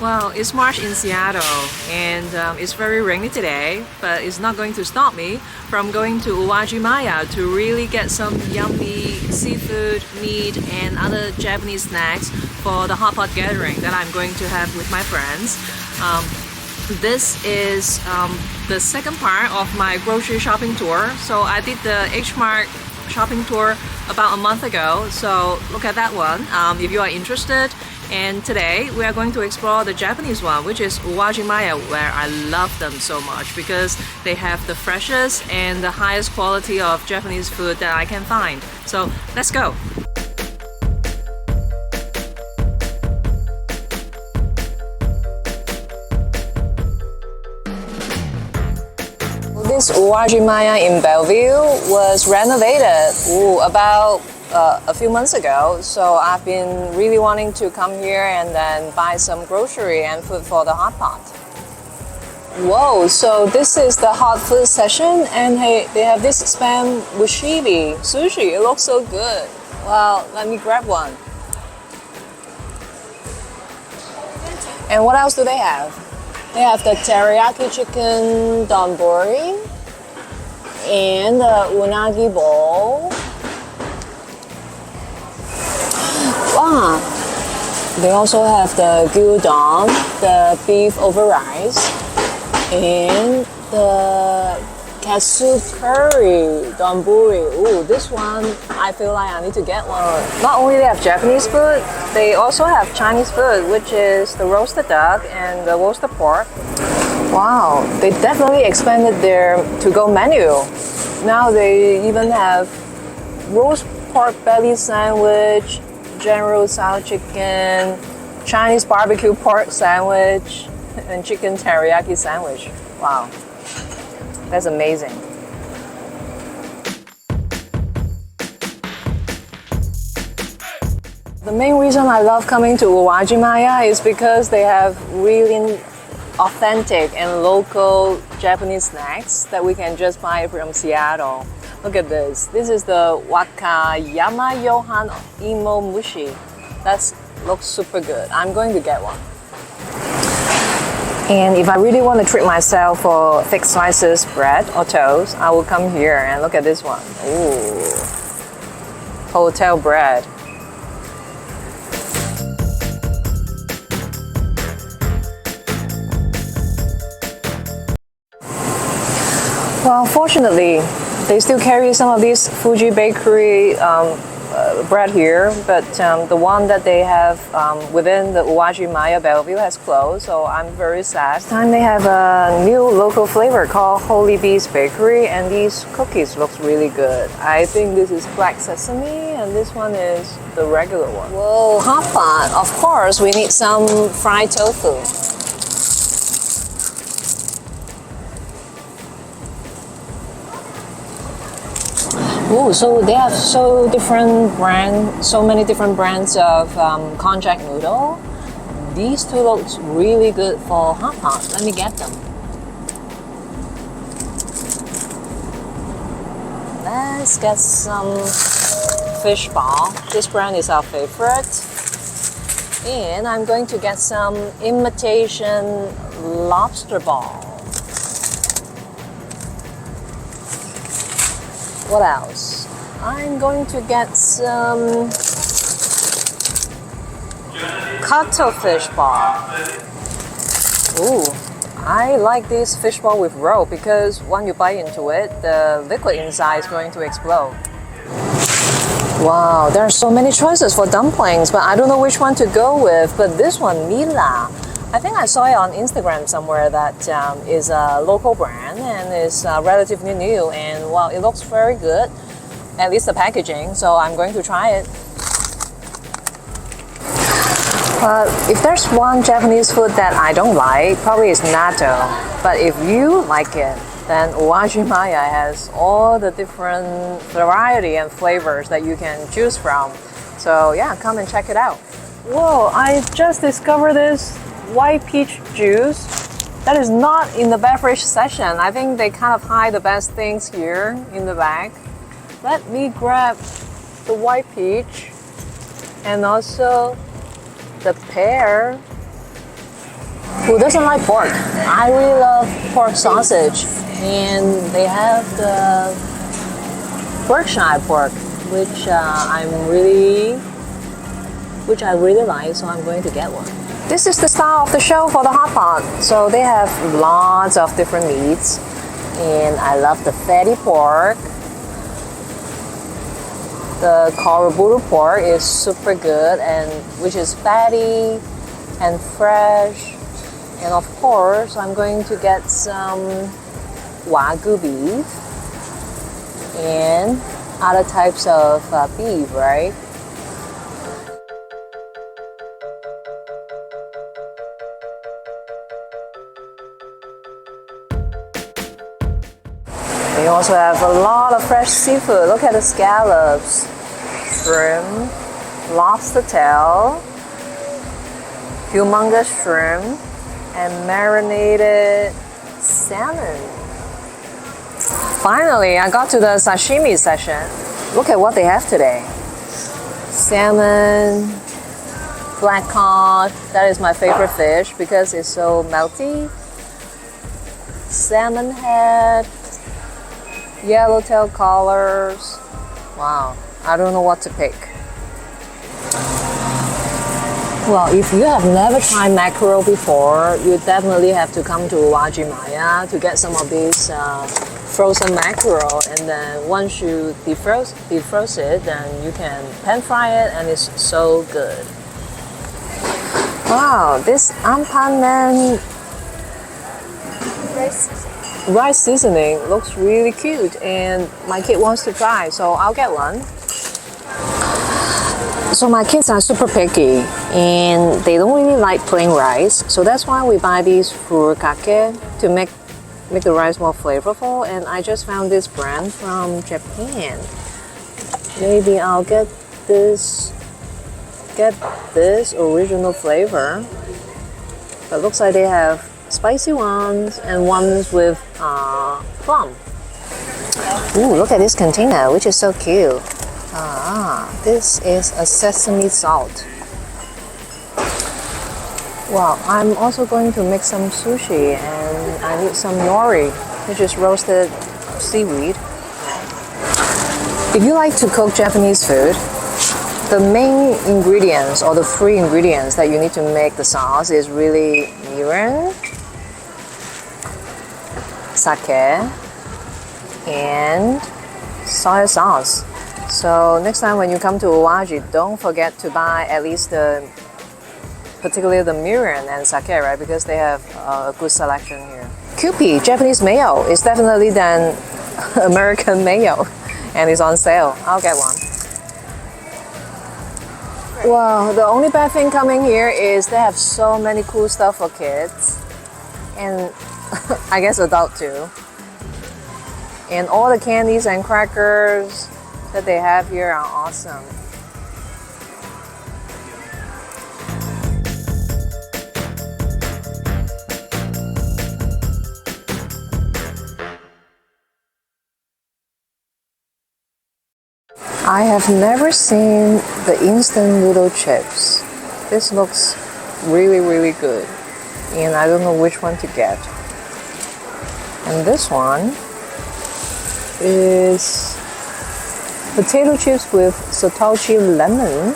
Well, it's March in Seattle and it's very rainy today, but it's not going to stop me from going to Uwajimaya to really get some yummy seafood, meat and other Japanese snacks for the hot pot gathering that I'm going to have with my friends. This is the second part of my grocery shopping tour. So I did the H-MART shopping tour about a month ago, so look at that one if you are interested. And today we are going to explore the Japanese one, which is Uwajimaya, where I love them so much because they have the freshest and the highest quality of Japanese food that I can find. So let's go! This Uwajimaya in Bellevue was renovated about a few months ago, so I've been really wanting to come here and then buy some grocery and food for the hot pot. Whoa, so this is the hot food session, and hey, they have this spam washibi sushi. It looks so good. Well, let me grab one. And what else do they have? They have the teriyaki chicken donbori and the unagi bowl. Wow. They also have the gyudon, the beef over rice, and the katsu curry donburi. Ooh, this one, I feel like I need to get one. Not only they have Japanese food, they also have Chinese food, which is the roasted duck and the roasted pork. Wow, they definitely expanded their to-go menu. Now they even have roast pork belly sandwich, general style chicken, Chinese barbecue pork sandwich, and chicken teriyaki sandwich. Wow, that's amazing. The main reason I love coming to Uwajimaya is because they have really authentic and local Japanese snacks that we can just buy from Seattle. Look at this. This is the Wakayama Yohan Imo Mushi. That looks super good. I'm going to get one. And if I really want to treat myself for thick slices bread or toast, I will come here and look at this one. Ooh, hotel bread. Well, fortunately, they still carry some of these Fuji Bakery bread here, but the one that they have within the Uwajimaya Bellevue has closed, so I'm very sad. This time they have a new local flavor called Holy Bees Bakery, and these cookies looks really good. I think this is black sesame, and this one is the regular one. Whoa, hot pot! Of course, we need some fried tofu. Ooh, so they have so many different brands of konjac noodle. These two looks really good for hot pot. Let me get them. Let's get some fish ball. This brand is our favorite. And I'm going to get some imitation lobster ball. What else? I'm going to get some cuttlefish ball. Ooh, I like this fish ball with rope because when you bite into it, the liquid inside is going to explode. Wow, there are so many choices for dumplings, but I don't know which one to go with. But this one, Mila, I think I saw it on Instagram somewhere that is a local brand and is relatively new, and well, it looks very good, at least the packaging, so I'm going to try it. If there's one Japanese food that I don't like, probably it's natto. But if you like it, then Uwajimaya has all the different variety and flavors that you can choose from. So yeah, come and check it out. Whoa, I just discovered this white peach juice that is not in the beverage section. I think they kind of hide the best things here in the bag. Let me grab the white peach and also the pear. Who doesn't like pork? I really love pork sausage, and they have the Berkshire pork, which I really like, so I'm going to get one. This is the style of the show for the hot pot. So they have lots of different meats, and I love the fatty pork. The Koroburu pork is super good, and which is fatty and fresh. And of course, I'm going to get some Wagyu beef and other types of beef, right? They also have a lot of fresh seafood. Look at the scallops, shrimp, lobster tail, humongous shrimp, and marinated salmon. Finally, I got to the sashimi section. Look at what they have today. Salmon, black cod, that is my favorite fish because it's so melty. Salmon head, yellowtail collars. Wow, I don't know what to pick. Well, if you have never tried mackerel before, you definitely have to come to Uwajimaya to get some of these frozen mackerel. And then once you defrost it, then you can pan fry it, and it's so good. Wow, this Ampanen rice seasoning looks really cute, and my kid wants to try, so I'll get one. So my kids are super picky, and they don't really like plain rice, so that's why we buy these furikake to make the rice more flavorful. And I just found this brand from Japan. Maybe I'll get this original flavor. But looks like they have spicy ones and ones with plum. Ooh, look at this container, which is so cute. This is a sesame salt. Well, I'm also going to make some sushi, and I need some nori, which is roasted seaweed. If you like to cook Japanese food, the main ingredients or the three ingredients that you need to make the sauce is really mirin, sake, and soy sauce. So next time when you come to Uwaji, don't forget to buy at least particularly the mirin and sake, right? Because they have a good selection here. Kewpie, Japanese mayo, is definitely than American mayo, and it's on sale. I'll get one. Well, the only bad thing coming here is they have so many cool stuff for kids, and I guess adult too. And all the candies and crackers that they have here are awesome. I have never seen the instant noodle chips. This looks really, really good, and I don't know which one to get. And this one is potato chips with satoshi lemon,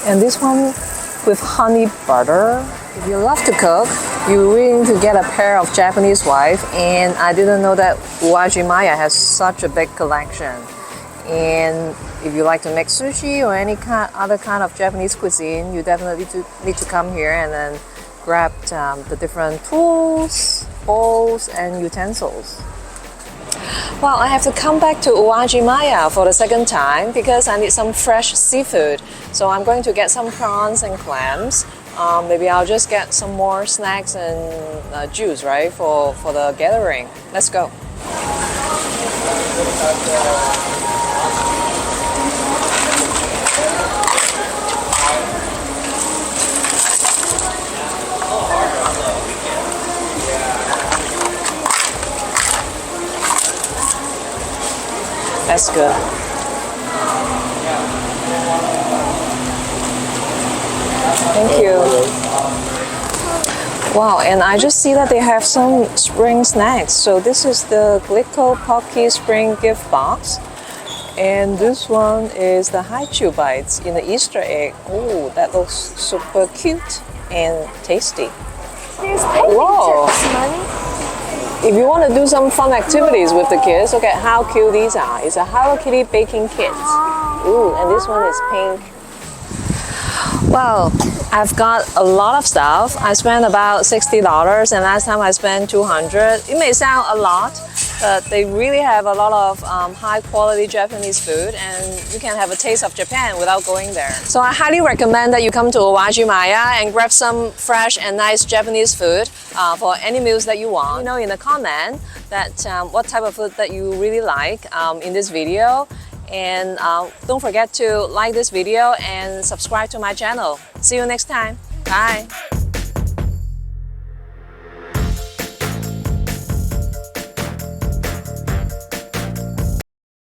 and this one with honey butter. If you love to cook, you really need to get a pair of Japanese wife, and I didn't know that Uwajimaya has such a big collection. And if you like to make sushi or any other kind of Japanese cuisine, you definitely need to come here and then grab the different tools, bowls, and utensils. Well, I have to come back to Uwajimaya for the second time because I need some fresh seafood. So I'm going to get some prawns and clams. Maybe I'll just get some more snacks and juice, right, for the gathering. Let's go. That's good. Thank you. Wow, and I just see that they have some spring snacks. So this is the Glico Pocky Spring gift box. And this one is the Haichu bites in the Easter egg. Oh, that looks super cute and tasty. There's paper Whoa. chips, Mommy. If you want to do some fun activities with the kids, look at how cute these are. It's a Hello Kitty baking kit. Ooh, and this one is pink. Well, I've got a lot of stuff. I spent about $60 and last time I spent $200. It may sound a lot, but they really have a lot of high quality Japanese food and you can have a taste of Japan without going there. So I highly recommend that you come to Uwajimaya and grab some fresh and nice Japanese food for any meals that you want. You know in the comment that what type of food that you really like in this video. And don't forget to like this video and subscribe to my channel. See you next time. Bye.